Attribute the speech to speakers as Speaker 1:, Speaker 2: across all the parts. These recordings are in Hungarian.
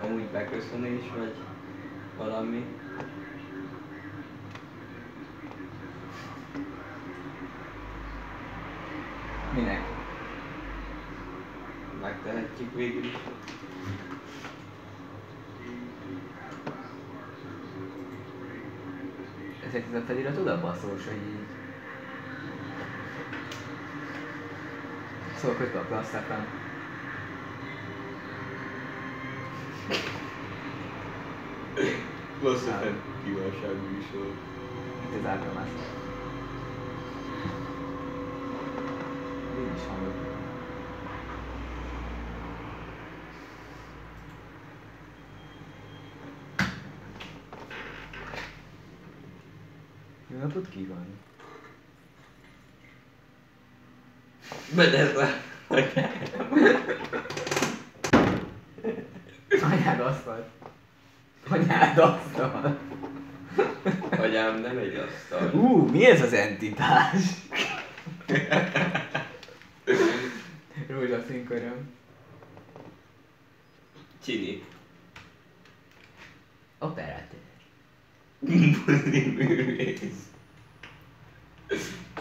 Speaker 1: Amúgy beköszönni is, vagy valami.
Speaker 2: Minek?
Speaker 1: Megtehetjük végül is.
Speaker 2: Ezért ez a felirat oda baszós, hogy így... Szóval közben a plasszakon.
Speaker 1: Klasszifán kívánságú műsor.
Speaker 2: Itt az ábromásnak. Így is hangok. Jó napot kívánok!
Speaker 1: Bedezve.
Speaker 2: Anyád asztal! Anyád asztal!
Speaker 1: Agyám nem egy asztal.
Speaker 2: Mi ez az entitás? Rózsaszín köröm.
Speaker 1: Csini.
Speaker 2: Operatőr.
Speaker 1: Buzi művész.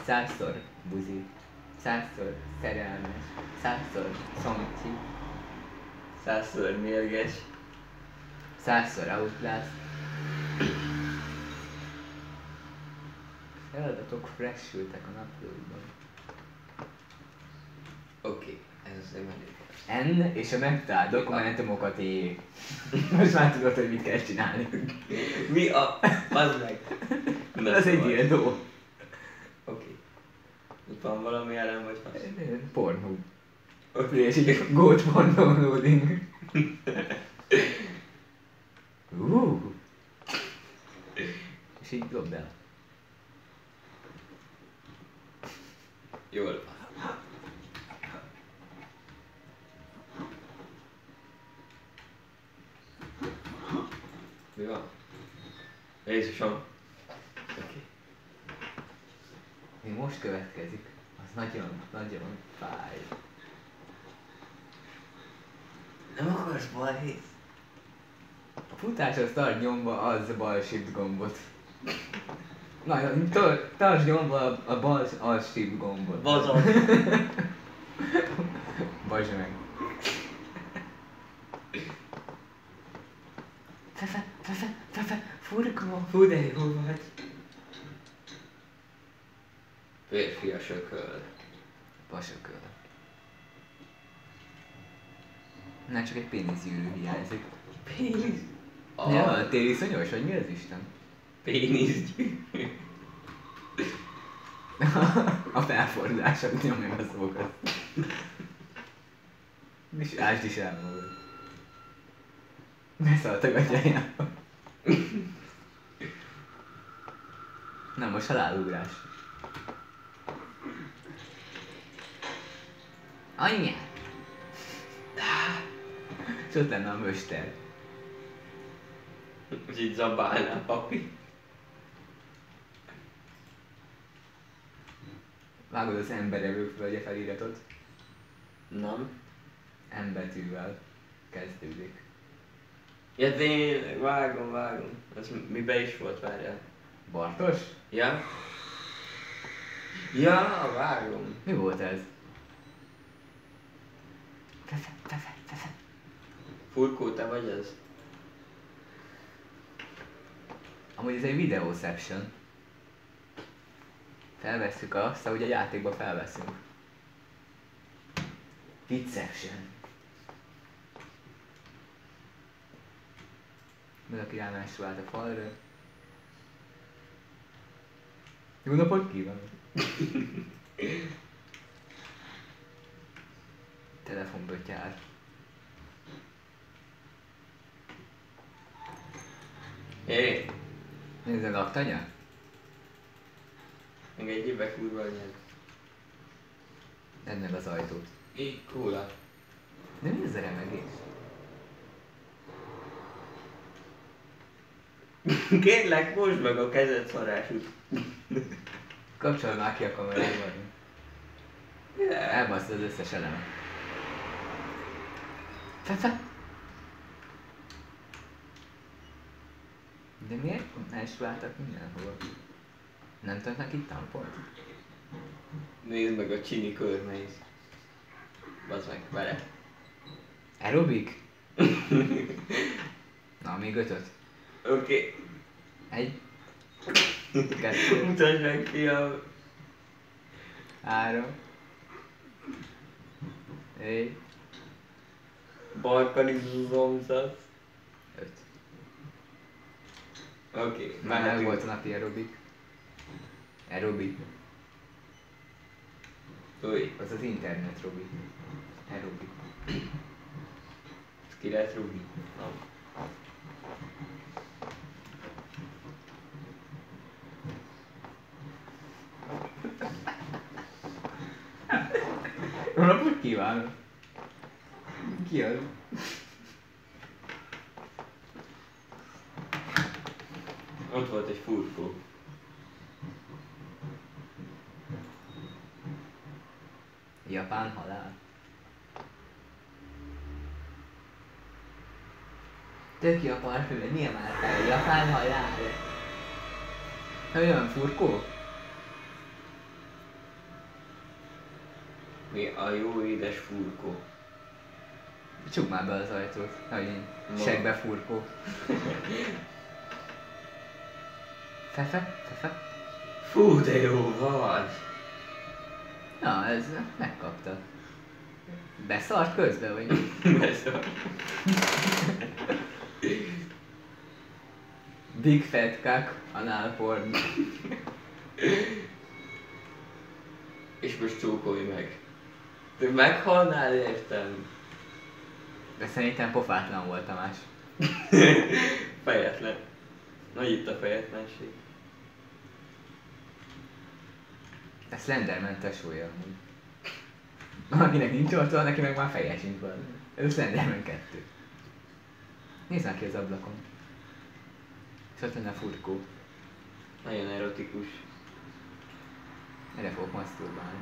Speaker 2: 100-szor buzi. 100-szor szerelmes. 100-szor szomcsi.
Speaker 1: 100-szor mérges.
Speaker 2: 100-szor outlast. Feladatok frissültek a naplóiban.
Speaker 1: Oké, ez azért elég.
Speaker 2: N és a megtalált dokumentumokat éj. Most már tudod, hogy mit kell csinálni.
Speaker 1: Mi a... Az meg. Na,
Speaker 2: Ez egy
Speaker 1: szóval.
Speaker 2: ildó.
Speaker 1: Oké. Itt van valami ellen vagy fasz?
Speaker 2: Pornó.
Speaker 1: Oké.
Speaker 2: És így goat pornó loading. És így dobd el.
Speaker 1: Jól. Mi van? Jézusom. Oké.
Speaker 2: Mi most következik, az nagyon, nagyon fáj.
Speaker 1: Nem akarsz balhét?
Speaker 2: A futáshoz tart nyomva az a bal shift gombot. Nagyon, tartsd nyomva a bal alt shift gombot.
Speaker 1: Bazad.
Speaker 2: Bazd meg. Fefe, furgó.
Speaker 1: Fú, de jó vagy. Férfi a sököl.
Speaker 2: Pasököl. Nem csak egy péniszgyűrű hiányzik.
Speaker 1: Pénisz.
Speaker 2: Ja, tériszonyos, vagy mi az Isten?
Speaker 1: Péniszgyű.
Speaker 2: A felfordulás, amit nyomja a szókat. És ásd is el magad. Ne szaltag a gyájába. Na most halálugrás. Anyja! És ott lenne a möster.
Speaker 1: És így zabálná papi.
Speaker 2: Vágod az emberevő földje feliratot.
Speaker 1: Nem.
Speaker 2: M betűvel kezdődik.
Speaker 1: Ja tényleg, vágom. Ez mibe is volt, várjál.
Speaker 2: Bartos?
Speaker 1: Ja? Ja, vágom.
Speaker 2: Mi volt ez?
Speaker 1: Furkó, te vagy ez?
Speaker 2: Amúgy ez egy videóception. Felvesszük azt, ahogy a játékba felveszünk. Vidception. Valaki rámásról állt a falra. Jó napot kívánok! Telefonbötyár.
Speaker 1: Hé,
Speaker 2: Nézd a laktanya?
Speaker 1: engedjél be kurva anyád.
Speaker 2: Edd meg az ajtót.
Speaker 1: Hé, kóla.
Speaker 2: De mi ez a remegés?
Speaker 1: Kérlek, most meg a kezed szarásút.
Speaker 2: Kapcsolj már ki a kamerában. Elbasztod az összes elemet. Fefe! De miért menstruáltak mindenhol? Nem tartnak itt tampont?
Speaker 1: Nézd meg a csini körmeit. Bazd meg, vele.
Speaker 2: Aerobik? Na, még 5-öt.
Speaker 1: Oké.
Speaker 2: 1, 2,
Speaker 1: Mutasd meg, fiam.
Speaker 2: 3, 4,
Speaker 1: Balkani zomzasz.
Speaker 2: 5.
Speaker 1: Oké,
Speaker 2: Már meg volt a napi aerobik. Aerobik.
Speaker 1: Új,
Speaker 2: Az az internet robik. Aerobik.
Speaker 1: ezt ki lehet rúgni? Nem.
Speaker 2: Jó napot kívánok! Ki az?
Speaker 1: Ott volt egy furkó.
Speaker 2: Japán halál. Tök jó a parfüm, milyen márkája? Japán halál. Nem olyan furkó?
Speaker 1: Mi a jó édes furkó?
Speaker 2: Csukd már be az ajtót, hogy én
Speaker 1: Ma.
Speaker 2: segbe furkó. Fefe? Fefe?
Speaker 1: Fú, de jó vagy!
Speaker 2: Na, ez megkapta. Beszart közben, vagy?
Speaker 1: Beszart.
Speaker 2: Big fat cock, anal porn.
Speaker 1: És most csókolj meg. Te meghalnál, értem?
Speaker 2: De szerintem pofátlan volt Tamás.
Speaker 1: Fejetlen. Nagy itt a fejetlenség.
Speaker 2: Ez Slenderman tesója amúgy. Akinek nincs orca, neki meg már feje sincs van. Ez Slenderman 2. Nézd már ki az ablakon. És ott lenne a furkó.
Speaker 1: Nagyon erotikus.
Speaker 2: Erre fogok maszturbálni.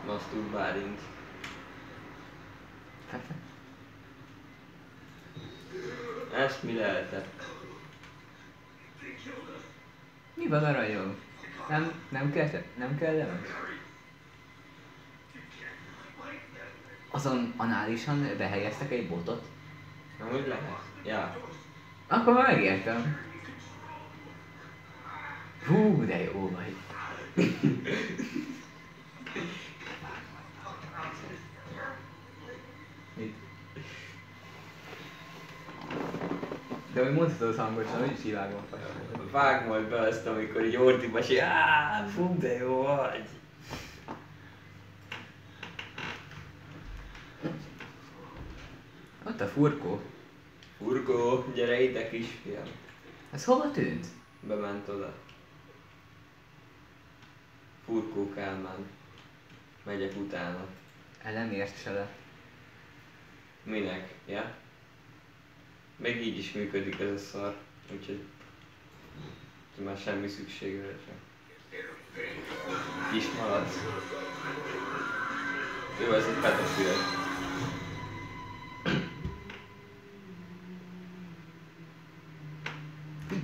Speaker 1: Masztúr Bálint.
Speaker 2: Fefe?
Speaker 1: Ezt mi lehetett?
Speaker 2: Mi van a rajong? Nem kell nem? Azon análisan behelyeztek egy botot?
Speaker 1: Amúgy lehet. Ja.
Speaker 2: Akkor már megértem. Hú, de jó vagy. Mit? De hogy mondhatod az hangosan, hogy is hívágom a fejembe.
Speaker 1: Vág majd be azt, amikor így ordítom, és fú, de jó vagy.
Speaker 2: Ott a furkó.
Speaker 1: Furkó, gyere ide, kisfiam.
Speaker 2: Ez hova tűnt?
Speaker 1: Bement oda. Furkó Kálmán. Megyek utána.
Speaker 2: Nem ért se le.
Speaker 1: Minek? Ja? Még így is működik ez a szar. Úgyhogy már semmi szükség vele sem. Kis malac. Jó, ez egy pedofil.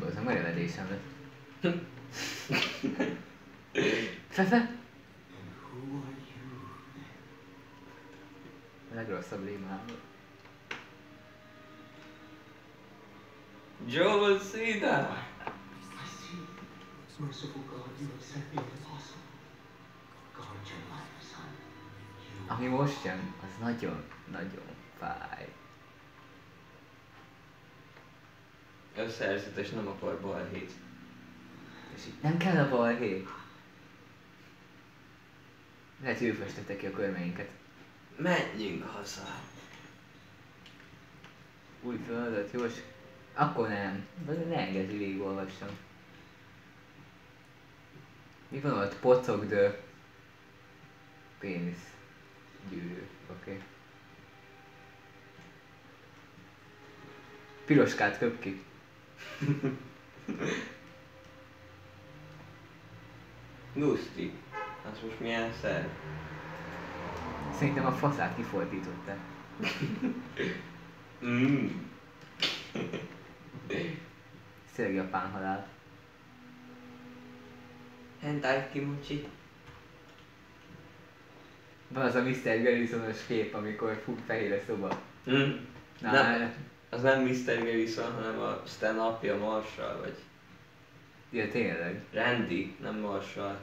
Speaker 2: Az a merevedésem lett. Fefe? A legrosszabb lémában.
Speaker 1: Joel Cena!
Speaker 3: Merciful God, you have sent me an apostle. Guard your life, son.
Speaker 2: Ami most jön, az nagyon fáj.
Speaker 1: Összeérzetes nem akar balhét.
Speaker 2: És itt nem kell a balhé. Lehet, hogy ő festette ki a körmeinket.
Speaker 1: Menjünk haza!
Speaker 2: Új feladat, jó? Akkor nem. Ne engedd, hogy végigolvassam. Mi van ott? Pocogd. Pénisz. Gyűrű. Oké. Piroskát köp ki.
Speaker 1: Guszti. Hát most milyen szer?
Speaker 2: Szerintem a faszát kifordították. tényleg japán halál.
Speaker 1: Hentai kimochi.
Speaker 2: Van az a Mr. Garrison-os kép, amikor fut fehér a szoba. Na,
Speaker 1: Nem, az nem Mr. Garrison, hanem a Stan apja, Marshall, vagy
Speaker 2: ja tényleg.
Speaker 1: Randy, nem Marshall.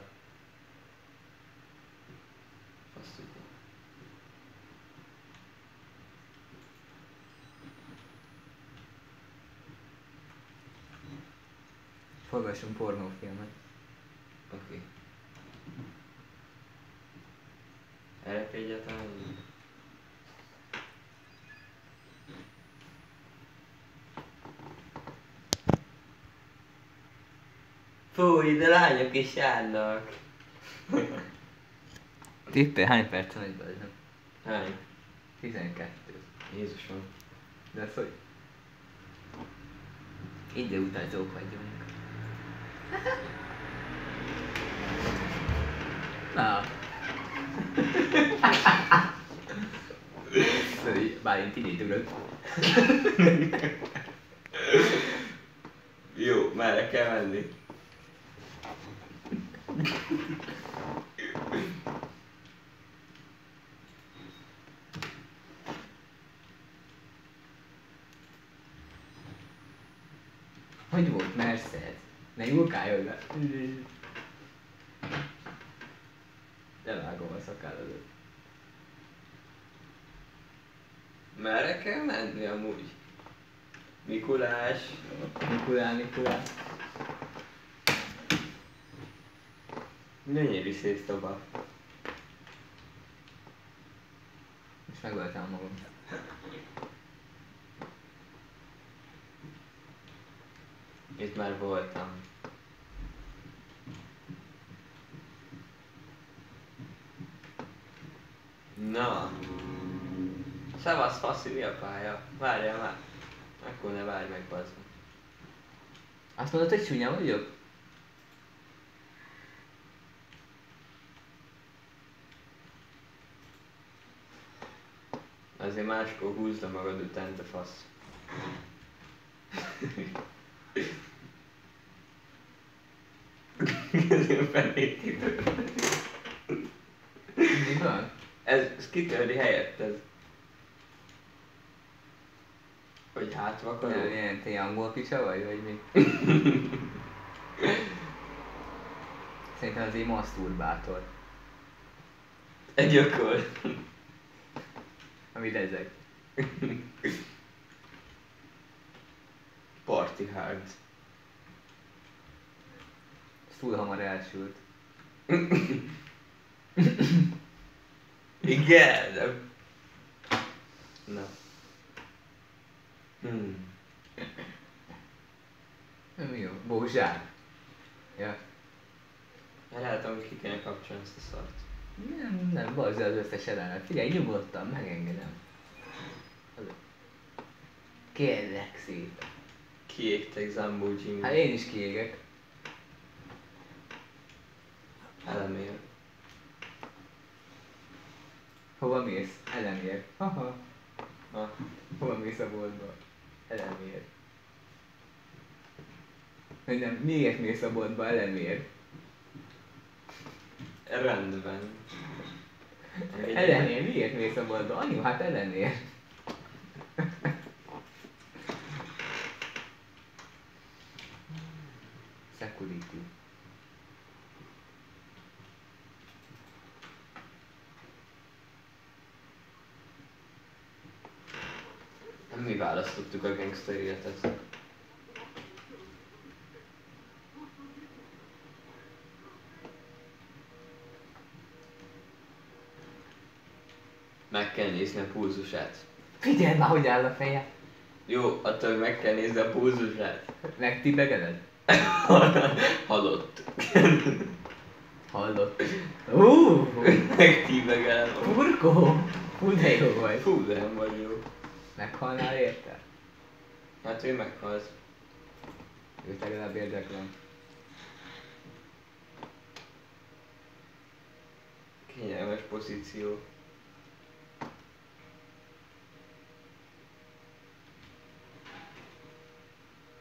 Speaker 1: Azt tudja.
Speaker 2: Forgassunk pornófilmet.
Speaker 1: Oké. Erre egyáltalán nincs. Fúj, de lányok is járnak.
Speaker 2: Tippel, hány perc van egy bajban?
Speaker 1: Hány?
Speaker 2: 12.
Speaker 1: Jézusom.
Speaker 2: De az hogy? Időutazók vagyunk. Na. Bálint így ugrott.
Speaker 1: Jó, merre kell menni?
Speaker 2: Hogy volt Mercedes? Ne nyúlkálj oda. Levágom a szakállodat.
Speaker 1: Merre kell menni amúgy? Mikulás.
Speaker 2: Mikulás.
Speaker 1: Gyönyörű szép szoba.
Speaker 2: Most megöltem magam.
Speaker 1: Itt már voltam. Na. Szevasz faszi, mi a pálya? Várjál már. Akkor ne várj meg, bazd meg.
Speaker 2: Azt mondod, hogy csúnya vagyok?
Speaker 1: Azért máskor húzd a magad után, te fasz.
Speaker 2: Mi van?
Speaker 1: Ez kitörni helyetted. Hogy hátvakaró?
Speaker 2: Ilyen, te angol picsa vagy mi? Szerintem az egy maszturbátor.
Speaker 1: Egy ököl.
Speaker 2: Amit ezek.
Speaker 1: Party hard.
Speaker 2: Ez túl hamar elsült.
Speaker 1: Igen, de... Na.
Speaker 2: Mi jó? Bózsár. Ja.
Speaker 1: Ellátom, hogy ki kéne kapcsolni ezt a szart.
Speaker 2: Nem, bazd az összes elemet. Figyelj, nyugodtan, megengedem. Kérlek szépen.
Speaker 1: Kiégtek Zambó Jimmy.
Speaker 2: Hát én is kiégek.
Speaker 1: Elemér.
Speaker 2: Hova mész? Elemér. Haha.
Speaker 1: Ha.
Speaker 2: Hova mész a boltba? Elemér. Hogy nem, miért mész a boltba? Elemér.
Speaker 1: Rendben.
Speaker 2: Elemér, miért mész a boltba? Anyu, hát elemér. Security.
Speaker 1: Mi választottuk a gangster életet. Meg kell nézni a pulzusát.
Speaker 2: Figyelj már, hogy áll a feje.
Speaker 1: Jó, attól meg kell nézni a pulzusát.
Speaker 2: Megtibegeded?
Speaker 1: Halott.
Speaker 2: Hallott.
Speaker 1: Megtívegelem.
Speaker 2: Furkó! Fú, de jó vagy.
Speaker 1: Fú, de nem vagy jó.
Speaker 2: Meghalnál érte?
Speaker 1: Hát ő meghalsz.
Speaker 2: Őt legalább érdeklem.
Speaker 1: Kényelmes pozíció.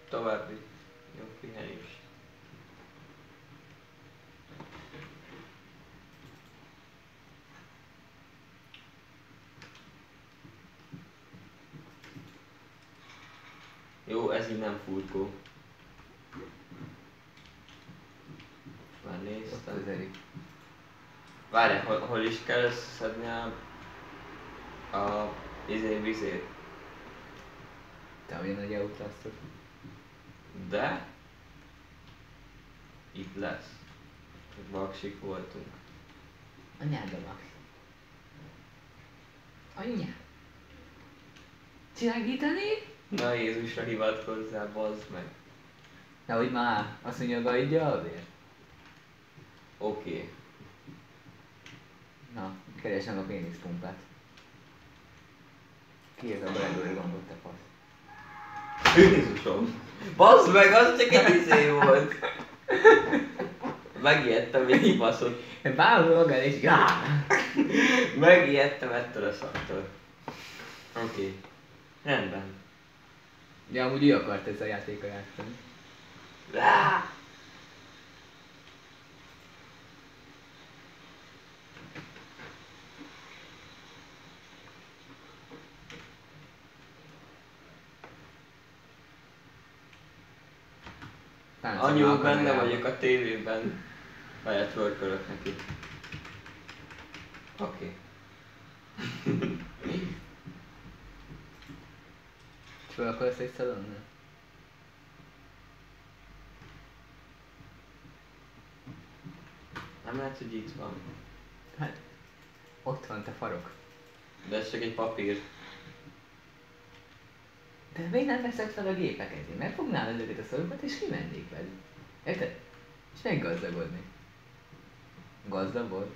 Speaker 1: További. Jó pihenést. Jó, ez így nem furkó. Már
Speaker 2: Ott
Speaker 1: néztem.
Speaker 2: az Erik.
Speaker 1: Várj, hol is kell összeszedni a vizét?
Speaker 2: Te olyan nagy outlastot.
Speaker 1: De itt lesz. Baksik voltunk.
Speaker 2: Anyád a Max. Anyja. Csillagítani?
Speaker 1: Na Jézusra hivatkozzál, bazd meg.
Speaker 2: Nehogy már, azt mondja, gaidja a vér.
Speaker 1: Oké.
Speaker 2: Na, keresem a péniszpumpát. Ki ez a Bradbury gombot, te fasz?
Speaker 1: Jézusom! Bazd meg, az csak egy izé volt! Megijedtem, hogy kibaszott.
Speaker 2: Bárhol magad és
Speaker 1: Megijedtem ettől a szaktól. Oké. Rendben.
Speaker 2: De amúgy ő akart ezzel a játékkal játszani.
Speaker 1: Anyu, benne vagyok a tévében. Várjál, twerkölök neki. Oké.
Speaker 2: Föl akarsz egy szalonna?
Speaker 1: Nem lehet, hogy itt van.
Speaker 2: Hát, ott van, te farok.
Speaker 1: De ez csak egy papír.
Speaker 2: De miért nem veszed fel a gépeket? Én megfognál ezeket a szarokat és kimennék velük. Érted? És meggazdagodni. Gazdag volt.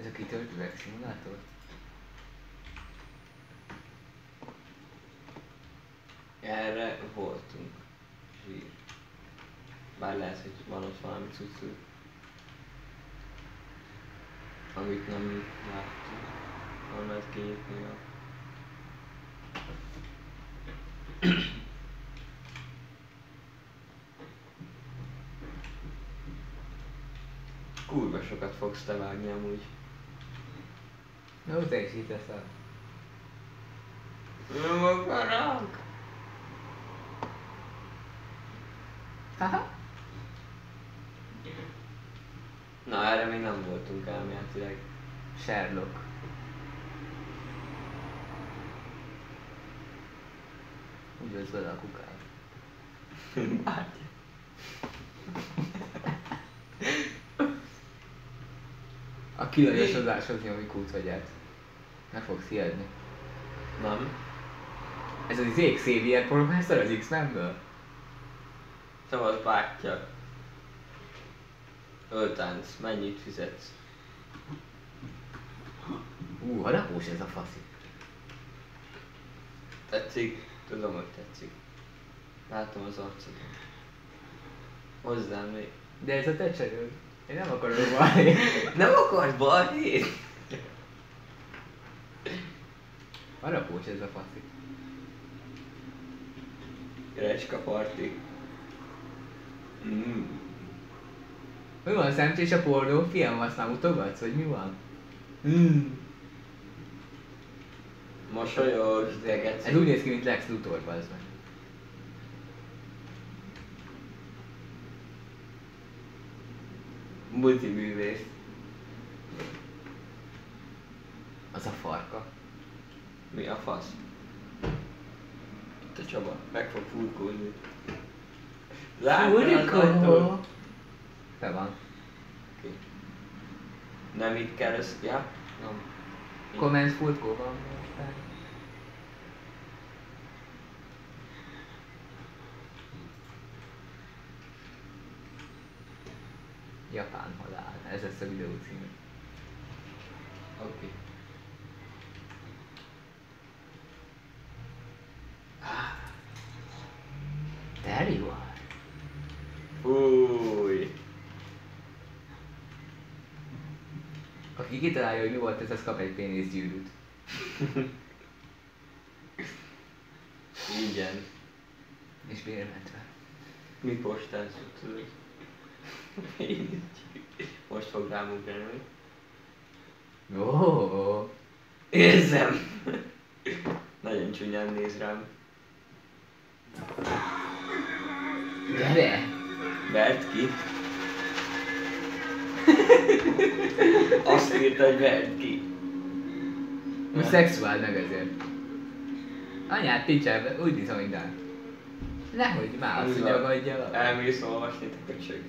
Speaker 2: Ez a kitölt üvegszimulátor?
Speaker 1: Erre voltunk. Zsír. Bár lehet, hogy van ott valami cuccu. Amit nem láttunk. Hol lehet kinyitni a... Kurva sokat fogsz te vágni amúgy.
Speaker 2: Na, te is itt leszel.
Speaker 1: Nem akarok!
Speaker 2: Haha.
Speaker 1: Na erre még nem voltunk elméletileg.
Speaker 2: Sherlock. Üdvözlöd a kukát. A kilajosodáshoz nyomi kúthagyát. Nem fogsz hiedni.
Speaker 1: Nem?
Speaker 2: Ez az izék Xavier professzor az X-Menből?
Speaker 1: Szavaz bátyja. Öltánc, mennyit fizetsz?
Speaker 2: Harapós ez a faszi.
Speaker 1: Tetszik? Tudom, hogy tetszik. Látom az arcodon. Hozzám még.
Speaker 2: De ez a te cserőd. Én nem akarok balhét.
Speaker 1: Nem akarsz balhét?
Speaker 2: Harapós ez a faszi.
Speaker 1: Recska parti.
Speaker 2: Mi van, szemcsés a pornó? Fiam, azt már mutogatsz, hogy mi van?
Speaker 1: Mosolyogsz, de geci.
Speaker 2: Ez úgy néz ki, mint Lex Luthor, bazd meg.
Speaker 1: Multiművész.
Speaker 2: Az a farka.
Speaker 1: Mi a fasz? Te Csaba, meg fog furkózni. Látod az ajtót?
Speaker 2: Te van.
Speaker 1: Oké. Nem itt kell össze... Ja? Nem.
Speaker 2: Comment furkó van most. Japán halál. Ez lesz a videó címe.
Speaker 1: Oké.
Speaker 2: There you are.
Speaker 1: Fúj.
Speaker 2: Aki kitalálja, hogy mi volt ez, az kap egy péniszgyűrűt.
Speaker 1: Igen.
Speaker 2: És bérmentve.
Speaker 1: Mi postázunk, tudod? Most fog rám ugrani.
Speaker 2: Ó,
Speaker 1: Érzem! Nagyon csúnyán néz rám.
Speaker 2: gyere!
Speaker 1: Vert ki. Azt írta, hogy vert ki.
Speaker 2: Most szexuáld meg ezért. Anyát picsába, úgy bizonyítál. Nehogy már azt, hogy agadja.
Speaker 1: Elmész olvasni, te köcsög.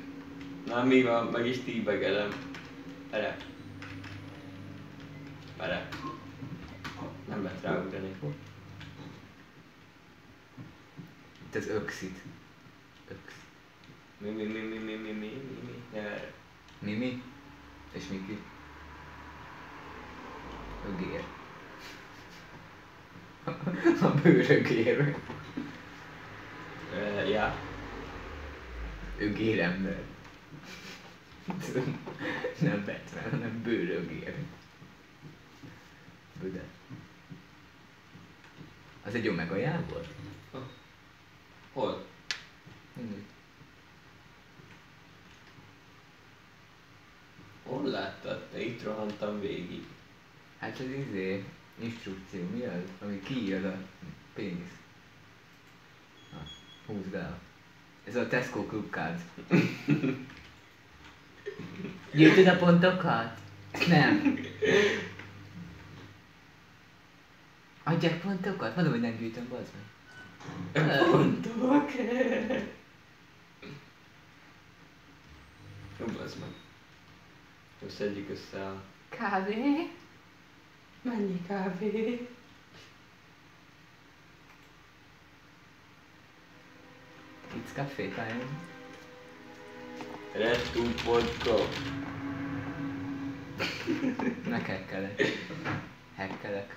Speaker 1: Na mi van, meg is tíbegedem. Erre. Erre. Nem lehet ráugrani.
Speaker 2: Itt az öxit. Öx.
Speaker 1: Mi. Erre.
Speaker 2: Mimi? És Miki? Ögér. A bőrögér.
Speaker 1: Ja.
Speaker 2: Ögérember. Nem Batman, hanem bőrögér. Büde. Az egy Omega-ján volt?
Speaker 1: Hol?
Speaker 2: Mindegy.
Speaker 1: Hol láttad? Te itt rohantam végig.
Speaker 2: Hát az instrukció, mi az? Ami kiírod a pénisz. Na, húzd el. Ez a Tesco Club Card. Gyűjtöd a pontokat? Nem. Adják pontokat? Mondom, hogy nem gyűjtöm, bazd meg.
Speaker 1: Pontok. Jó, bazd meg. Jó, szedjük össze a...
Speaker 2: Kávé?
Speaker 1: Mennyi kávé?
Speaker 2: It's café time.
Speaker 1: Red to vodka.
Speaker 2: Meghekkelek. Hekkelek.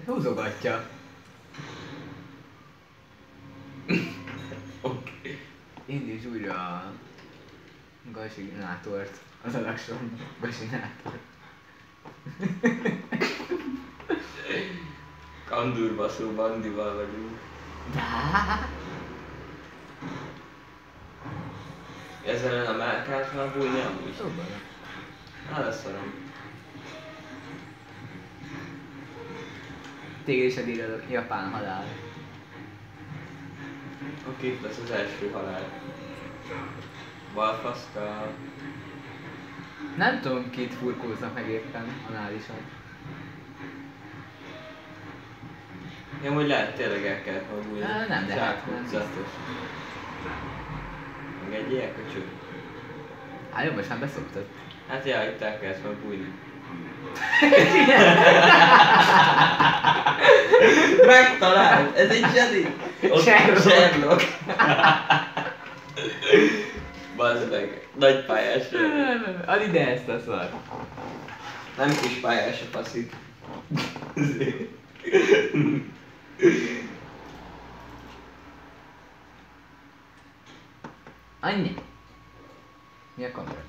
Speaker 2: Húzogatja.
Speaker 1: Oké.
Speaker 2: Indíts újra a gasinátort. Az a lakson gasinátort.
Speaker 1: Kandúrbaszó bandival vagyunk. Ezen a márkás már bújni amúgy.
Speaker 2: Próbálom.
Speaker 1: Hát leszarom.
Speaker 2: Téged is eddig a japán halál.
Speaker 1: Oké, itt lesz az első halál. Balfaszka.
Speaker 2: Nem tudom, kit furkóznak meg éppen análisan.
Speaker 1: Ja, hogy lehet tényleg el kellett majd bújni.
Speaker 2: Nem, de hát nem
Speaker 1: Zsákutca.
Speaker 2: biztos.
Speaker 1: Engedjél, köcsög?
Speaker 2: Hát jó, most már beszoktad.
Speaker 1: Hát ja, itt el kellett majd bújni. Megtalált! Ez egy zseni! Sherlock! Bazd meg, nagy pályás.
Speaker 2: Add ide ezt a szart.
Speaker 1: Nem kis pályás a passzit.
Speaker 2: Annyi. Mi a kamera?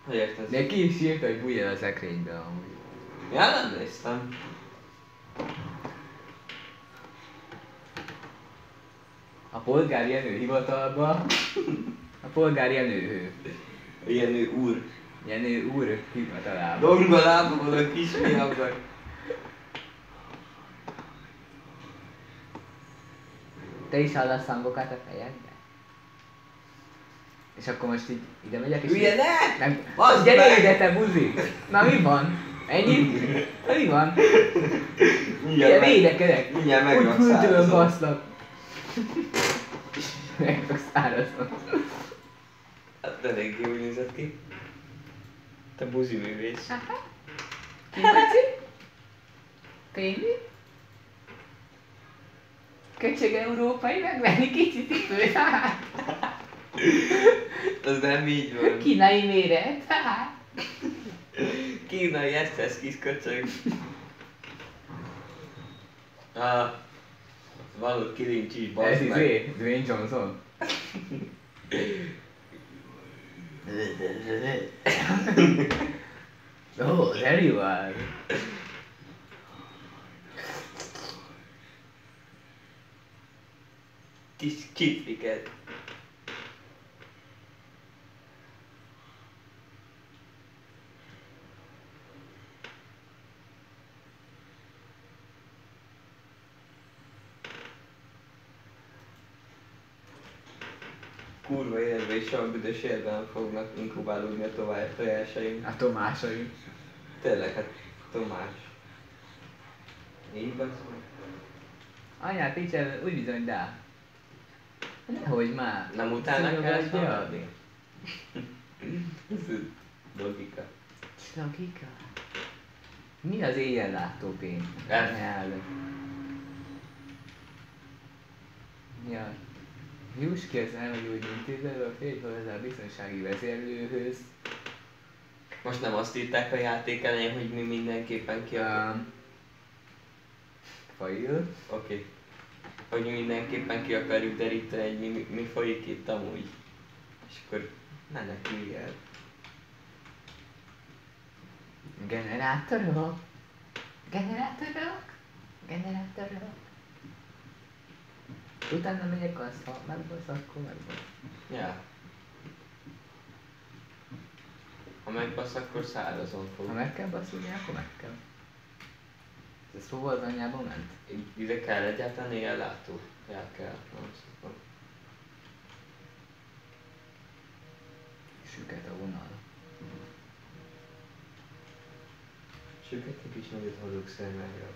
Speaker 1: Hogy érted?
Speaker 2: De ki is írta, hogy bújj el a szekrénybe amúgy.
Speaker 1: Ja, nem néztem.
Speaker 2: A polgár Jenő hivatalba. A polgár Jenő.
Speaker 1: Jenő úr.
Speaker 2: Jenő úr hivatalában.
Speaker 1: Dongba lábamon a kisfiamnak.
Speaker 2: Te is hallasz hangokat a fejedbe? És akkor most így ide megyek és...
Speaker 1: Hülye ne!
Speaker 2: Nem,
Speaker 1: Bazd
Speaker 2: gyere
Speaker 1: meg!
Speaker 2: ide, te buzi! Na mi van? Ennyi? Na mi van? Ilyen védekedek!
Speaker 1: Mindjárt
Speaker 2: Úgy küldőn
Speaker 1: megrakszárazom.
Speaker 2: baszlak! Megrakszárazom.
Speaker 1: Hát eléggé úgy nézett ki. Te buzi művész.
Speaker 2: Ki vagy? Pénzi? Köcsög európai megvenni kicsit cipőt?
Speaker 1: Ez nem így van.
Speaker 2: Kínai méret?
Speaker 1: Kínai eszesz kis köcsög. Van ott kilincs is,
Speaker 2: Ez
Speaker 1: bazd meg.
Speaker 2: izé, Dwayne Johnson. Ó, there you are.
Speaker 1: Kis kicsiket. Kurva életben is a büdös érben fognak inkubálódni a tojásaim.
Speaker 2: A Tomásaim.
Speaker 1: Tényleg, hát Tomás. Így van szó?
Speaker 2: Anyát Picsen úgy bizony dá. Nehogy már.
Speaker 1: Nem utána kell
Speaker 2: Színogatja.
Speaker 1: haladni? Ez logika.
Speaker 2: Logika. Mi az éjjel látó pénz?
Speaker 1: Ez.
Speaker 2: Ja. Juss ki az elmegyógy intézetbe, a férj hozzá a biztonsági vezérlőhöz.
Speaker 1: Most nem azt írták a játék elején, hogy mi mindenképpen ki akarjuk.
Speaker 2: Fail.
Speaker 1: Oké. Hogy mi mindenképpen ki akarjuk deríteni, hogy mi folyik itt amúgy. És akkor menekülj el.
Speaker 2: Generátorok. Generátorok. Generátorok. Utána megyek azt, ha megbasz, akkor megbasz.
Speaker 1: Ja. Ha megbasz, akkor szárazon fog.
Speaker 2: Ha meg kell baszulni, akkor meg kell. Ez hova az anyjába ment?
Speaker 1: Ide kell egyáltalán éjjellátó? El kell, nem szokom.
Speaker 2: Süket a vonal.
Speaker 1: Süket egy kis nagyot hallok szemmelre.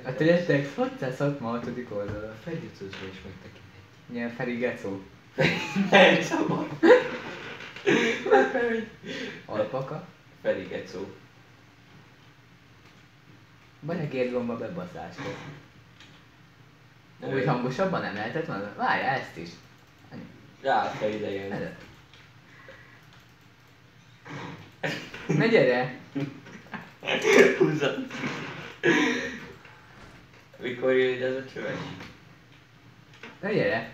Speaker 2: A Teletext 666. oldala.
Speaker 1: A feljutózva is megtekintett.
Speaker 2: Ilyen Feri Gecó.
Speaker 1: Nem szabad.
Speaker 2: Alpaka.
Speaker 1: Feri Gecó.
Speaker 2: Vagy a két gomba bebaszáshoz. Úgy hangosabban nem lehetett volna? Várjál ezt is.
Speaker 1: Rá kell ide jönni.
Speaker 2: Erre. Na gyere!
Speaker 1: Húzzad. Mikor jön ide ez a csöves?
Speaker 2: Na gyere!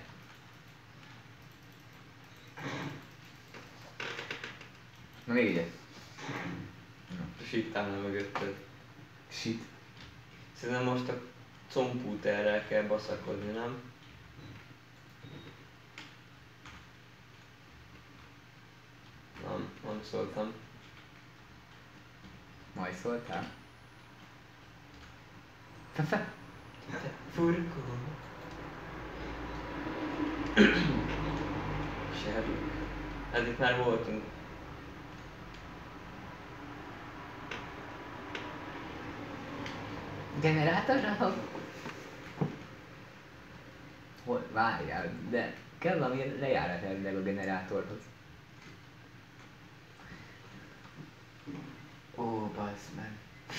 Speaker 2: Na még ide.
Speaker 1: Sittál le mögötted.
Speaker 2: Shit.
Speaker 1: Szerintem most a compúterrel kell baszakodni, nem? Nem szóltam.
Speaker 2: Majd szóltál. Fefe!
Speaker 1: Furkó. Sherlock. Hát itt már voltunk.
Speaker 2: Generátorra? Hol? Várjál, de kell valami lejárat elvileg a generátorhoz. Ó, bassz meg.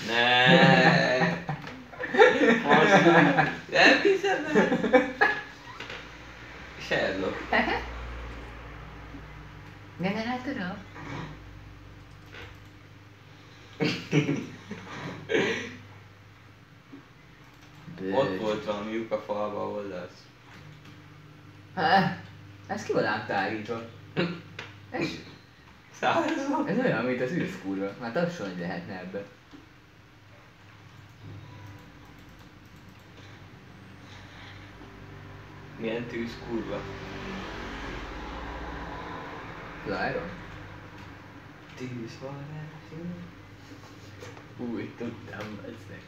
Speaker 1: Ne. Nem hiszem el. Sherlock.
Speaker 2: Generátorra?
Speaker 1: Ott volt valami lyuk a falba, ahol lesz.
Speaker 2: Ez ki van ám tágítva?
Speaker 1: Szárazva?
Speaker 2: Ez olyan, mint az őszkurva. Már tassolni lehetne ebbe.
Speaker 1: Milyen tűz kurva.
Speaker 2: Flyron?
Speaker 1: Tűz varázs.
Speaker 2: Úgy tudtam, bazzeg.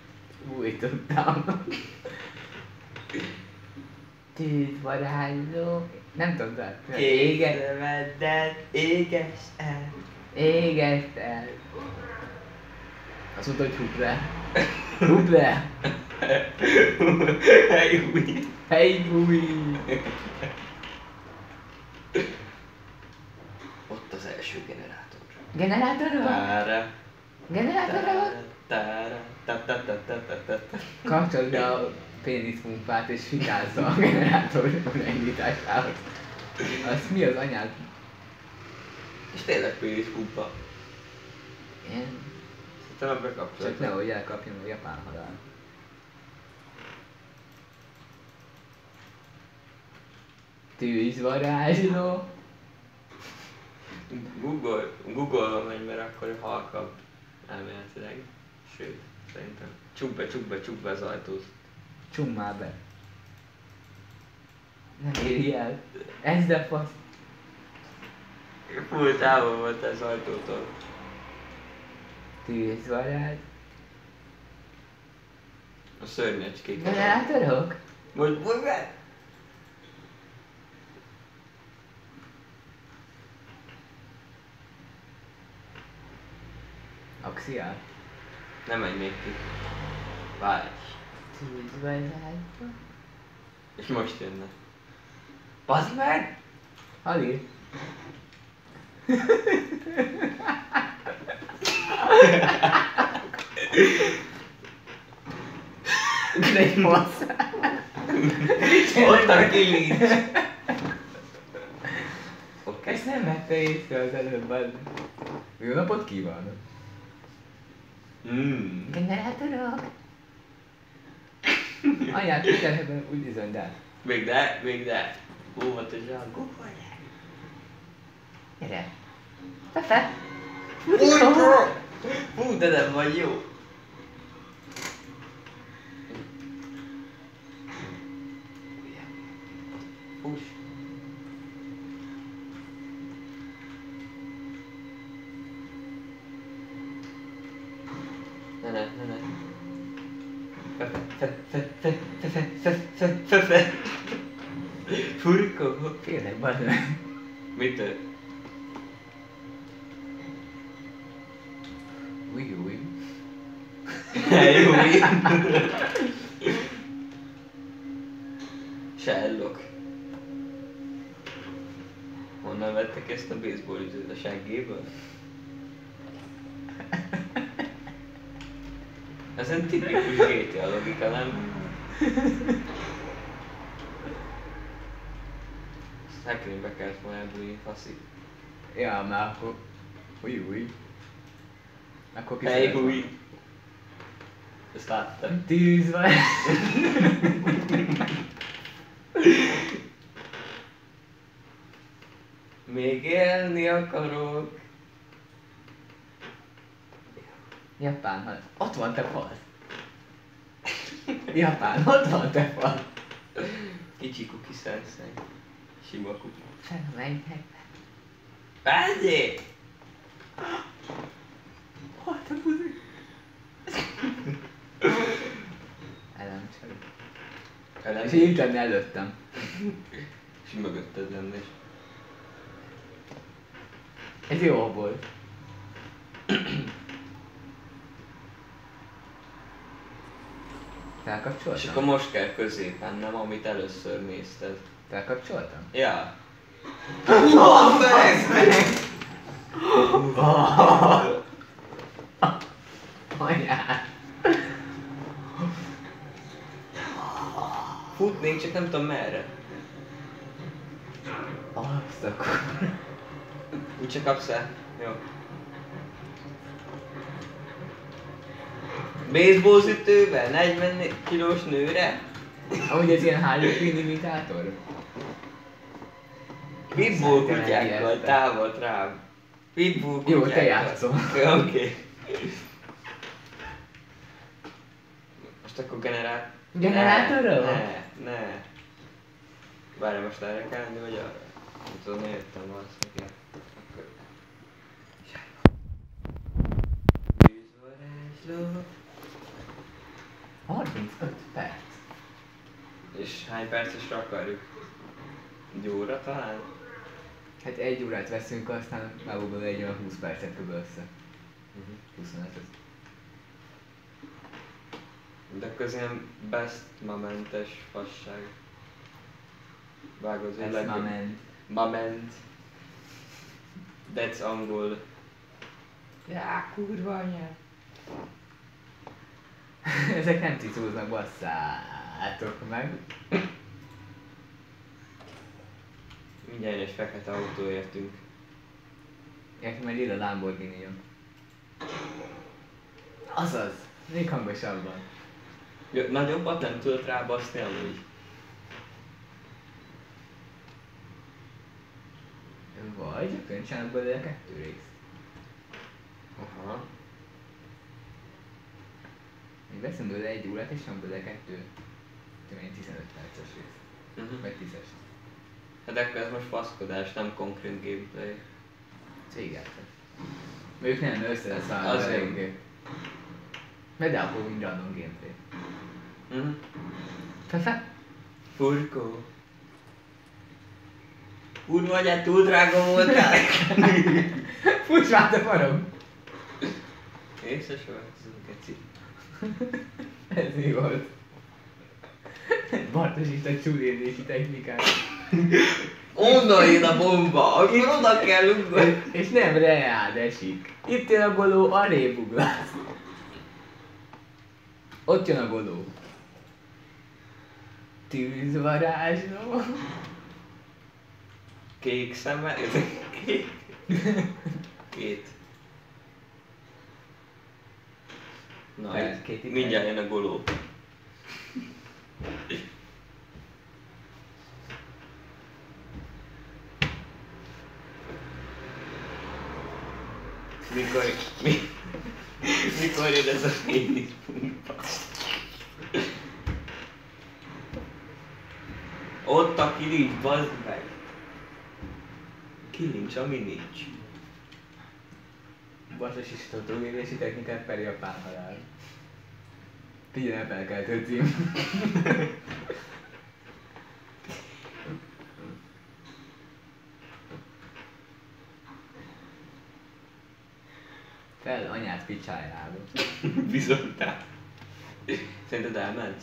Speaker 2: Úgy tudtam. Tűzvarázsló. Nem tudom, tehát.
Speaker 1: Kézremeddel éges el.
Speaker 2: Égett el. Azt mondta, hogy hup le. Hup le.
Speaker 1: Hey, új.
Speaker 2: Hey, új.
Speaker 1: Ott az első generátor.
Speaker 2: Generátorról?
Speaker 1: Tára.
Speaker 2: Generátorról?
Speaker 1: Tára.
Speaker 2: Kapcsolod be a péniszpumpát és fikázza a generátor indításához. Az mi az anyád?
Speaker 1: És tényleg péniszpumpa.
Speaker 2: Ilyen.
Speaker 1: Szerintem bekapcsolod.
Speaker 2: Csak nehogy elkapjon a japán halál. Tűzvarázsló.
Speaker 1: Google-ba megy, mert akkor halkabb. elméletileg. Sőt, szerintem. Csukd be az ajtót.
Speaker 2: Csung már be. Nem éri el. Ez de fasz.
Speaker 1: Full távol volt az ajtótól.
Speaker 2: Tűzvarázs.
Speaker 1: A szörnyecskék.
Speaker 2: Generátorok?
Speaker 1: Mondd meg!
Speaker 2: Axiál?
Speaker 1: Nem menj még ki. Várj.
Speaker 2: Tűzvarázsba.
Speaker 1: És most jönne. Bazd meg!
Speaker 2: Halil. De egy fasz.
Speaker 1: Ott a kilincs! Oké.
Speaker 2: Ezt nem vette észre az előbb, az. Jó napot kívánok! Generátorok! Anyát, mindenben úgy izond át.
Speaker 1: Végd el! Óvatosan, guggolj!
Speaker 2: Gyere! Fefe!
Speaker 1: Fú, de nem vagy jó! Fuss! Ne. Fefe! Furikogok!
Speaker 2: Félek, bazd meg.
Speaker 1: Mitől?
Speaker 2: Új.
Speaker 1: Jó, Sherlock. Honnan vettek ezt a baseball ütőt a seggéből? Ez egy tipikus GTA logika, nem? Ezt hekrénybe kellett volna elbújni, faszi.
Speaker 2: Ja, már akkor... Új. Akkor ki
Speaker 1: Hey,
Speaker 2: szeret
Speaker 1: új! Ezt láttam.
Speaker 2: Tűz van.
Speaker 1: Még élni akarok.
Speaker 2: Japán, ott van te fasz. Japán, ott van te fasz.
Speaker 1: Kicsi kuki szenszeny. Sima kuki.
Speaker 2: Fenomenjek.
Speaker 1: Bázzé!
Speaker 2: Hol te buzi? Elem csak. És így tenni előttem.
Speaker 1: És mögötted lenne is.
Speaker 2: Ez jó volt.
Speaker 1: És
Speaker 2: Felkapcsoltam?
Speaker 1: akkor most kell középen, nem amit először nézted.
Speaker 2: Felkapcsoltam?
Speaker 1: Ja.
Speaker 2: Anyád!
Speaker 1: Futnék, csak nem tudom merre.
Speaker 2: Azt akkor...
Speaker 1: Úgyse kapsz el? Jó. Baseball ütővel? 40 kilós nőre?
Speaker 2: Amúgy ez ilyen Harley Quinn imitátor?
Speaker 1: Pitbull
Speaker 2: Szerintem
Speaker 1: kutyákkal
Speaker 2: ijesztett.
Speaker 1: távolt rám. Pitbull
Speaker 2: Jó,
Speaker 1: kutyákkal.
Speaker 2: te játszol.
Speaker 1: Oké. Most akkor
Speaker 2: Generátorok?
Speaker 1: Ne. Várj, most erre kell lenni, vagy arra? Nem tudom, én jöttem valószínűleg. Ja. Akkor... Tűzvarázsló.
Speaker 2: 35 perc.
Speaker 1: És hány percesre akarjuk? Egy óra talán?
Speaker 2: Hát 1 órát veszünk, aztán magunkból egy olyan 20 percet kb. Össze. 25 -öt.
Speaker 1: De akkor az ilyen best momentes fasság. Vágod,
Speaker 2: Ez már ment.
Speaker 1: Moment. That's angol.
Speaker 2: Já, kurva anyád. Ezek nem cicóznak, basszátok meg.
Speaker 1: Mindjárt egy fekete autó értünk.
Speaker 2: Értem, majd ide Lamborghini jön. Azaz, még hangosabban.
Speaker 1: Jó, nagyobbat nem tudod rábaszni amúgy.
Speaker 2: Vagy akkor csinálok belőle 2 részt.
Speaker 1: Aha.
Speaker 2: veszünk belőle egy órát és van belőle 2, 15 perces rész. Vagy 10-es.
Speaker 1: Hát akkor ez most faszkodás, nem konkrét gameplay.
Speaker 2: Ez véget. Mondjuk nem, össze lesz
Speaker 1: Az
Speaker 2: állva
Speaker 1: jó.
Speaker 2: eléggé. Mert de akkor mind random gameplay. Fefe?
Speaker 1: Furkó. Kurva anyád, túl drága voltál!
Speaker 2: Fuss már, te farom!
Speaker 1: Észre se változunk, keci.
Speaker 2: Ez mi volt? Bartosista csúrérnési technikát.
Speaker 1: Onnan jön a bomba, akkor oda kell ugorni.
Speaker 2: És nem reád esik. Itt jön a goló, arrébb uglász. Ott jön a goló. Tűzvarázsló.
Speaker 1: Kék szeme, kék. Két. Na,
Speaker 2: Ez
Speaker 1: itt
Speaker 2: két
Speaker 1: mindjárt jön a goló. Mikor jön ez a fénisz pumpa? Ott a kilincs, bazd meg! Kilincs, ami nincs.
Speaker 2: Bartosista túlélési technikát per japán halál. Figyelj, felkeltő cím. Fel anyát picsájába.
Speaker 1: Bizontál. Szerinted elment?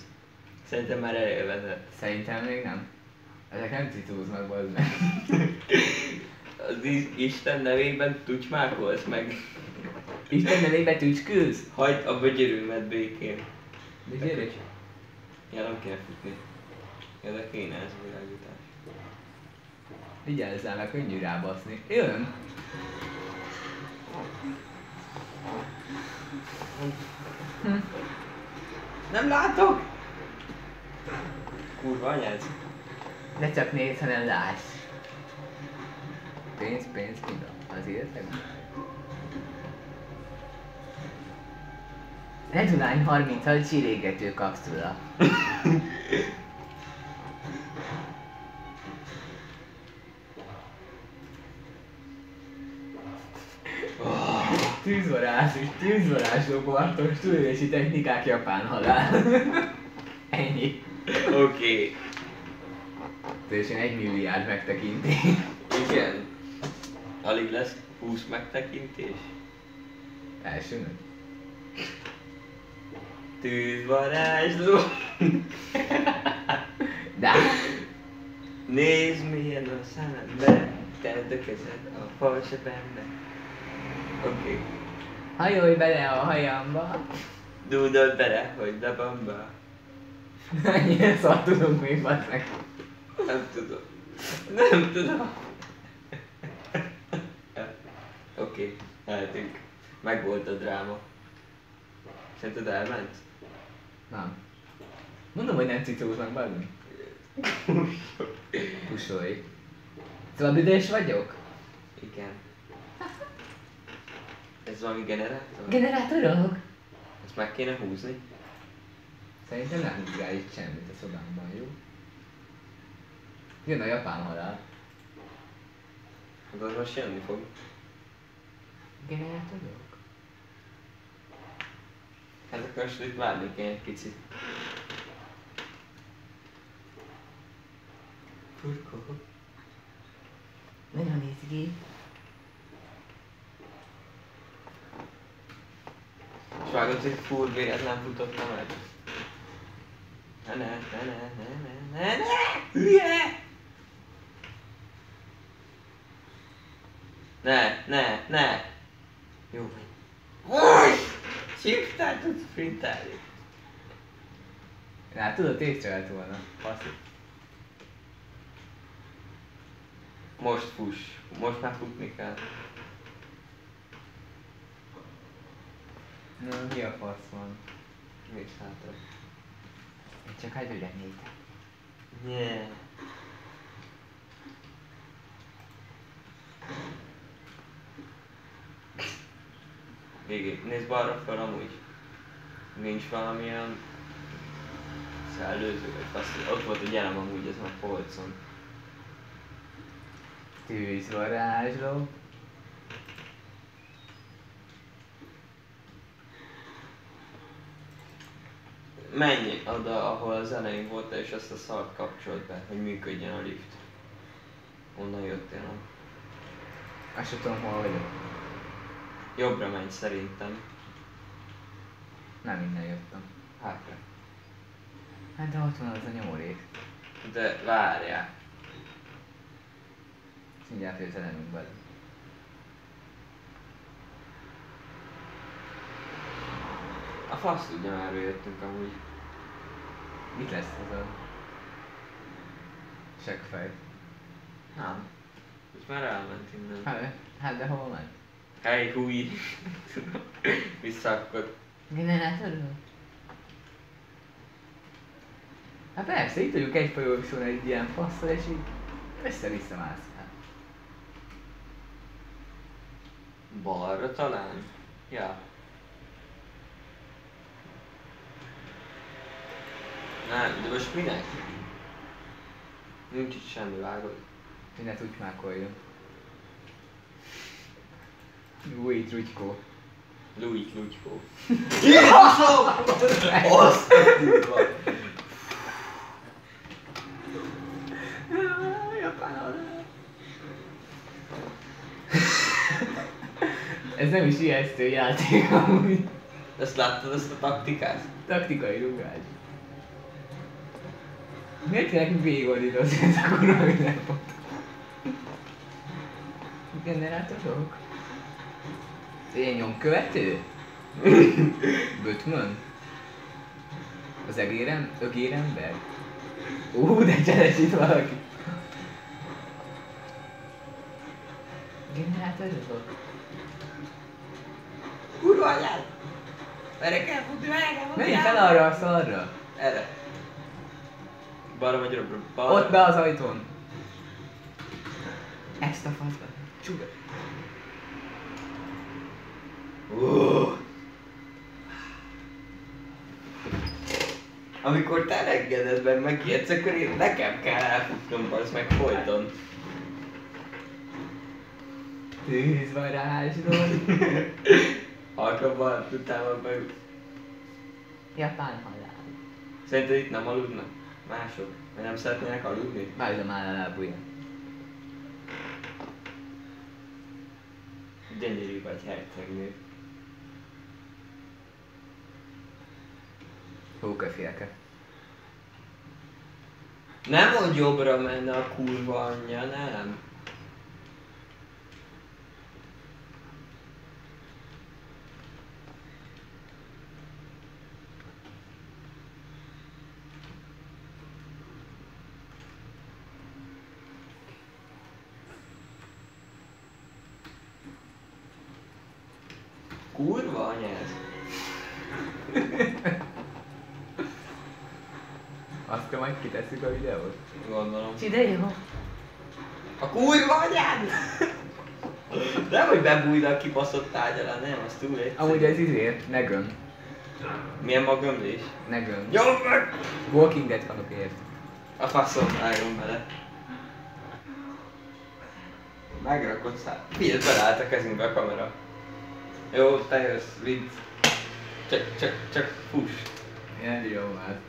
Speaker 1: Szerintem már elélvezett.
Speaker 2: Szerintem még nem. Ezek nem cicóznak, bazd meg.
Speaker 1: Az Isten nevében tucsmákolsz meg.
Speaker 2: Isten nevében tücskülsz?
Speaker 1: Hagyd a bögyörőmet békén.
Speaker 2: De gyere.
Speaker 1: Ja, nem kell futni. Ja, de kéne ez a világítás.
Speaker 2: Vigyázzál, mert könnyű rábaszni. Jön!
Speaker 1: Nem látok! Kurva anyád.
Speaker 2: Ne csak nézz, hanem láss. Pénz, minden. Az életleg. Redulány 36 zsirégető kapszula. Tűzvarázs és tűzvarázsló bartos túlélési technikák japán halál. Ennyi.
Speaker 1: Oké.
Speaker 2: Teljesen 1 milliárd megtekintés.
Speaker 1: Igen. Alig lesz 20 megtekintés.
Speaker 2: Elsőnek.
Speaker 1: Tűzvarázsló.
Speaker 2: De.
Speaker 1: Nézd milyen a szemembe, tedd a kezed a falsebembe. Oké.
Speaker 2: Hajolj bele a hajamba.
Speaker 1: Dúdold bele, hogy a bamba.
Speaker 2: Ilyen szart tudunk még basszak.
Speaker 1: Nem tudom. Nem tudom. Oké, eltünk. Megvolt a dráma. Szerinted elment?
Speaker 2: Nem. Mondom, hogy nem cicóznak belőle. Pusolj. Szóval büdös vagyok?
Speaker 1: Igen. Ez valami generátor?
Speaker 2: Generátorok?
Speaker 1: Ezt meg kéne húzni?
Speaker 2: Szerintem nem húz rá itt semmit a szobámban, jó? Jön a japán halál.
Speaker 1: Hát az most jönni fog.
Speaker 2: Generátorok?
Speaker 1: Hát akkor most itt várni kell egy picit. Furkó.
Speaker 2: Nagyon izgi.
Speaker 1: És vágod, hogy full véletlen futottam el. Ne. Hülye! Ne. Jó vagy. Shift-tel tudsz sprintelni.
Speaker 2: Hát tudod, észrevett volna. Passzív.
Speaker 1: Most fuss. Most már futni kell.
Speaker 2: Na, mi a fasz van?
Speaker 1: Mész hátra.
Speaker 2: Én csak előre nézek.
Speaker 1: Yeah. Végig. Nézd balra fel amúgy. Nincs valamilyen szellőző, vagy azt, ott volt egy elem amúgy ezen a polcon.
Speaker 2: Tűzvarázsló.
Speaker 1: Menj oda, ahol az elején volt, és ezt a szart kapcsolt be, hogy működjön a lift. Onnan jöttél, nem?
Speaker 2: Azt sem tudom, hol vagyok.
Speaker 1: Jobbra menj szerintem.
Speaker 2: Nem innen jöttem.
Speaker 1: Hátra.
Speaker 2: Hát de ott van az a nyomorék.
Speaker 1: De várjál.
Speaker 2: Mindjárt féltelenünk bele.
Speaker 1: A fasz tudja, merről jöttünk amúgy.
Speaker 2: Mit lesz ez a... seggfej?
Speaker 1: Nem. Most már elment innen.
Speaker 2: Hát de hol ment?
Speaker 1: Hely, húj! Visszaakad.
Speaker 2: Generátorról? Hát persze, itt vagyunk egy folyóson egy ilyen fasszal, és így össze-vissza mászkál.
Speaker 1: Balra talán? Ja. Nem, de most minek? Nincs itt semmi, vágod.
Speaker 2: Hogy ne tutymákoljon. Új trutykó.
Speaker 1: Louis Lutykó. Jézusom! Azt a kurva!
Speaker 2: Ez nem is ijesztő játék amúgy.
Speaker 1: Ezt láttad, ezt a taktikát?
Speaker 2: Taktikai rugás. Miért kell nekünk végigordítozni ezt a kurva videót? Generátorok? Ilyen nyomkövető? Bötmön? Az ögérember? De cselesít valaki. Generátorok?
Speaker 1: Kurva anyád! Merre kell futni,
Speaker 2: Menj fel arra a szarra!
Speaker 1: Erre. Balra vagy jobbra? Balra.
Speaker 2: Ott be az ajtón! Ezt a faszba! Csuga!
Speaker 1: Amikor te engeded meg megijedsz, akkor én nekem kell elfutnom, az meg folyton.
Speaker 2: Tűzvarázsló!
Speaker 1: Alkabban, utána beüt.
Speaker 2: Japán halál.
Speaker 1: Szerinted itt nem aludnak? Mások? Vagy nem szeretnének aludni?
Speaker 2: Vágdom áll a lábujját.
Speaker 1: Gyönyörű vagy hercegnő.
Speaker 2: Hókafélke.
Speaker 1: Nem mond jobbra menne a kurva anyja, nem? Kurva anyád.
Speaker 2: Azt majd kitesszük a videót.
Speaker 1: Gondolom.
Speaker 2: Ide jó.
Speaker 1: A kurva anyád! Nem, hogy bebújnak kibaszott tárgyalán, nem, az túl egyszerű.
Speaker 2: Amúgy ez Negan.
Speaker 1: Milyen magömlés?
Speaker 2: Negan.
Speaker 1: Nyomd meg!
Speaker 2: Walking Dead fanokért.
Speaker 1: A faszom álljon bele. Megrakott szá... Figyelj, beleállt a kezünkbe a kamera. Jó, te jössz, vicc. Csak fuss.
Speaker 2: Ilyen jó már.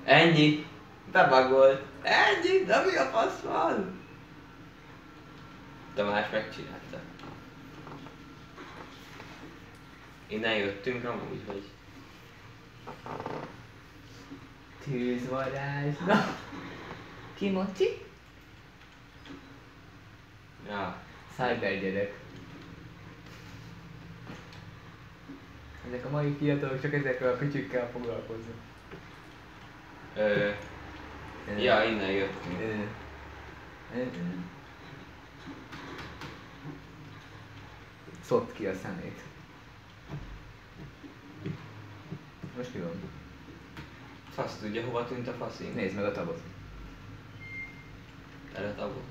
Speaker 1: Ennyi. Bebagolt. Ennyi, de mi a fasz van? Tamás megcsinálta. Innen jöttünk amúgy, vagy?
Speaker 2: Tűzvarázsló. Kimocsi?
Speaker 1: Ja.
Speaker 2: Cybergyerek. Ezek a mai fiatalok csak ezekkel a kütyükkel foglalkoznak.
Speaker 1: Ja, innen jöttünk.
Speaker 2: Szopt ki a szemét. Most mi van?
Speaker 1: Fasz tudja, hova tűnt a faszink?
Speaker 2: Nézd meg a tabot.
Speaker 1: Erre tabot.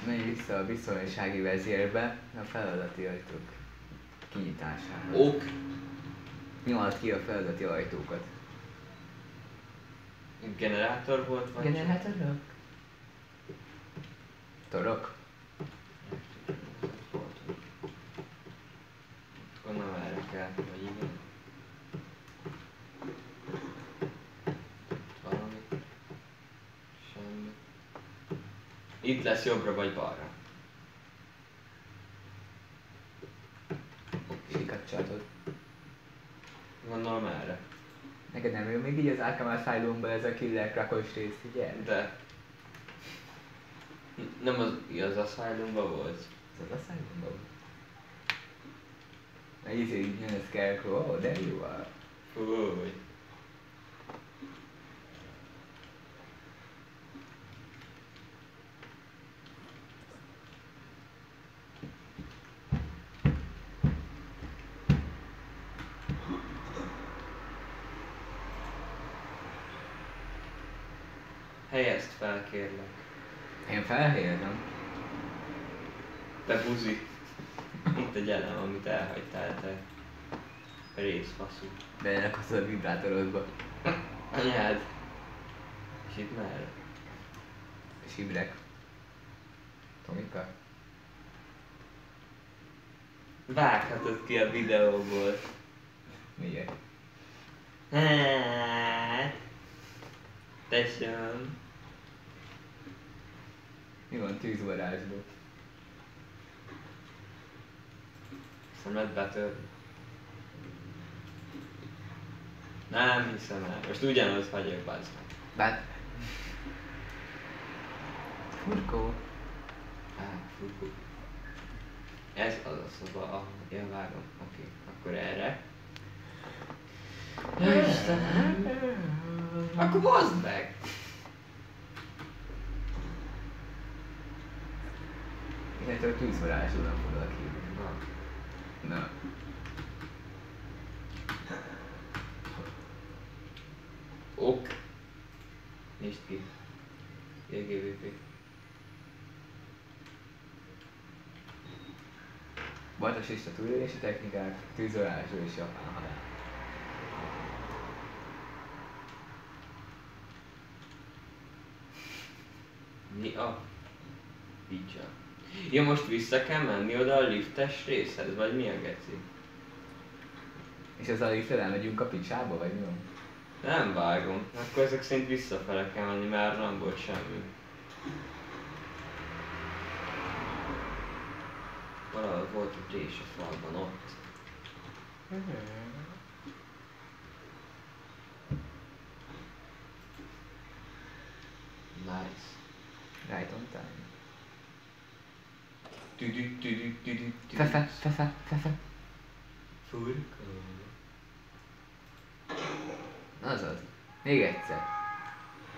Speaker 2: Menj vissza a biztonsági vezérbe, a feladati ajtók kinyitására.
Speaker 1: Ok.
Speaker 2: Nyomad ki a feladati ajtókat.
Speaker 1: Generátor volt vagy?
Speaker 2: Generátorok? Torok?
Speaker 1: Gondolom erre kell, vagy igen. Valami. Semmi. Itt lesz jobbra vagy balra.
Speaker 2: Kikapcsoltad.
Speaker 1: Gondolom erre.
Speaker 2: Neked nem jön még így az Arkham Asylumban ez a killer krakos rész, ugye?
Speaker 1: De... Nem az Asylumban volt.
Speaker 2: Ez az Asylumban volt. Na így jön a Scarecrow, oh, there you are.
Speaker 1: Fúj. Helyezd fel, kérlek.
Speaker 2: Én felhelyezem.
Speaker 1: Te buzi. Itt egy elem, amit elhagytál, te részfaszú.
Speaker 2: Belekaszol a vibrátorodba.
Speaker 1: Anyád. És itt merre?
Speaker 2: Sibrek. Tomika?
Speaker 1: Vághatod ki a videóból.
Speaker 2: Miért?
Speaker 1: Hát. Tesóm.
Speaker 2: Mi van tűzvarázsban?
Speaker 1: Szemed betörni. Nem hiszem el. Most ugyanaz vagyok, bazd meg.
Speaker 2: Bár... Furkó.
Speaker 1: Fú. Ez az a szoba, ahol én vágom. Oké, akkor erre. Ja, Istenem. Akkor baszd meg!
Speaker 2: Innentől tűzvarázsról nem foglak hívni. Na.
Speaker 1: Ok. Nyisd ki. GGVP.
Speaker 2: Baltasista túlélési technikák, tűzvarázsról és japán halál.
Speaker 1: Mi a picsa? Ja, most vissza kell menni oda a liftes részhez, vagy mi a geci?
Speaker 2: És az a liftel elmegyünk a picsába, vagy mi van?
Speaker 1: Nem vágom. Akkor ezek szerint visszafele kell menni, mert nem volt semmi. Valahol volt egy rés a falban ott. Nice.
Speaker 2: Right on time.
Speaker 1: Tüdü.
Speaker 2: Fefe.
Speaker 1: Furkó.
Speaker 2: Azaz. Még egyszer.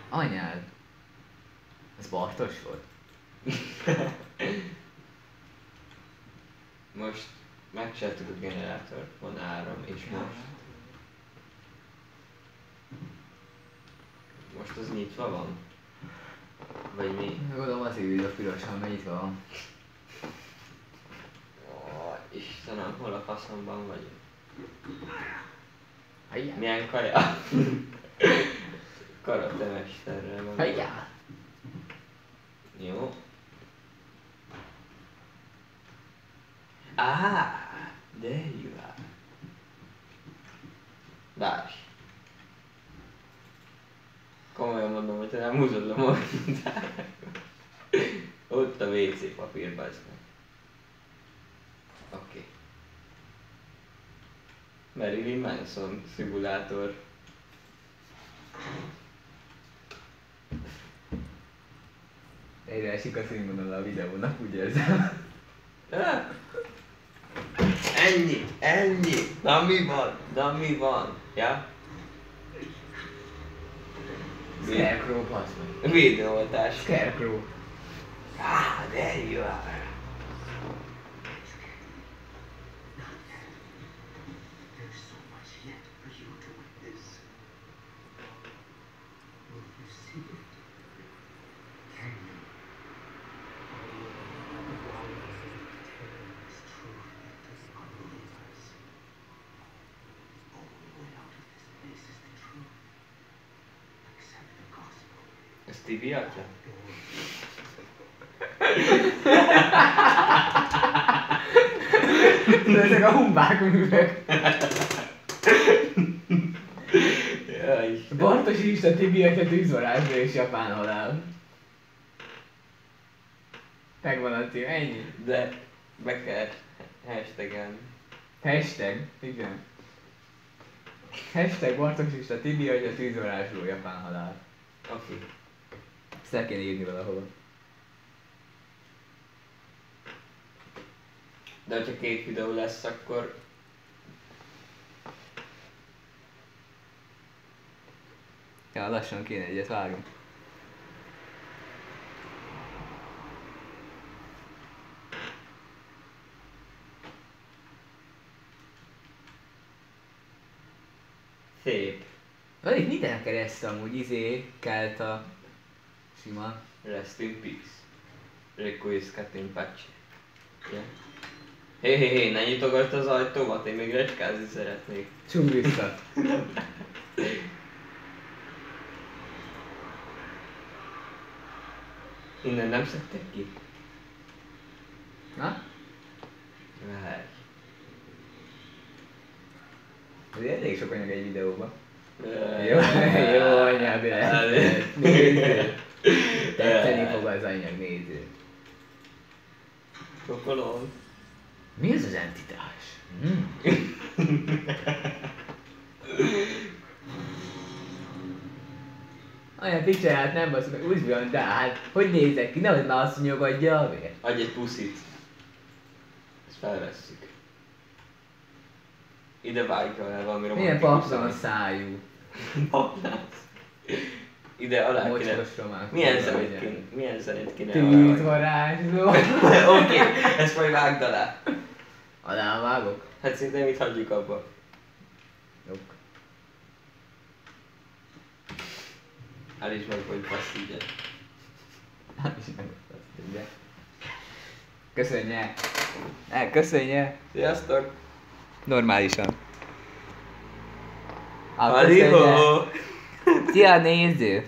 Speaker 2: Anyád. Ez Bartos volt?
Speaker 1: Most megcsináltuk a generátort, van áram, és most... Most az nyitva van? Vagy mi?
Speaker 2: Gondolom azért a pirosan, mert nyitva van.
Speaker 1: Ó, Istenem, hol a faszomban vagyok?
Speaker 2: Hagyjá.
Speaker 1: Milyen kaja? Karatemesterrel van.
Speaker 2: Hagyjá.
Speaker 1: Jó. There you are. Várj. Komolyan mondom, hogy te nem húzod le magad. Ott a WC papír, bazd meg. Oké. Marilyn Manson szimulátor.
Speaker 2: Egyre esik a színvonal a videónak, úgy érzem.
Speaker 1: Ennyi. Na mi van? Ja?
Speaker 2: Scarecrow, passz meg.
Speaker 1: Védőoltás.
Speaker 2: Scarecrow.
Speaker 1: There you are.
Speaker 3: There's so much yet for you to witness. Will you see it? Can you? All of the terrorist truth that does not believe us.
Speaker 1: Stevie atya?
Speaker 2: Ezek a humbák művek.
Speaker 1: Jaj,
Speaker 2: Bartos Isten, Tibi atya, tűzvarázsló és japán halál. Megvan a cím, ennyi.
Speaker 1: de be kell hashtagelni.
Speaker 2: Hashtag, igen. Hashtag Bartos Isten, Tibi atya, tűzvarázsló, japán halál.
Speaker 1: Oké.
Speaker 2: Ezt el kéne írni valahova.
Speaker 1: De hogyha 2 videó lesz, akkor
Speaker 2: Ja, lassan kéne egyet vágni.
Speaker 1: szép.
Speaker 2: Van itt minden kereszt amúgy, kelt a sima.
Speaker 1: Rest in peace. Requiescat in pace. Ja. Hé, ne nyitogasd az ajtómat, én még recskázni szeretnék.
Speaker 2: Csung vissza.
Speaker 1: Innen nem szedtek ki?
Speaker 2: Na?
Speaker 1: Várj.
Speaker 2: Ez elég sok anyag egy videóban.
Speaker 1: Várj.
Speaker 2: Jó anyag lesz. Nézzük. Tetszeni fog az anyag, nézzük.
Speaker 1: Csokolom.
Speaker 2: Mi ez az entitás? Olyan picsáját nem basz meg, úgy van, de hát hogy nézek ki? Nehogy már azt nyogadja a vér.
Speaker 1: Adj egy puszit. Ezt felvesszük. Ide vágj el valami romantikus.
Speaker 2: Milyen paplan szájú.
Speaker 1: Paplász. Ide alá kéne.
Speaker 2: Mocskos román.
Speaker 1: Milyen zenét kéne
Speaker 2: Tűzvarázsló.
Speaker 1: Oké, ezt majd vágd alá.
Speaker 2: Alá vágok?
Speaker 1: Hát szerintem itt hagyjuk abba.
Speaker 2: Jó.
Speaker 1: Állítsd meg, hogy passzígyed.
Speaker 2: Köszönje! Köszönje!
Speaker 1: Sziasztok!
Speaker 2: Normálisan.
Speaker 1: Halihó!
Speaker 2: Szia néző!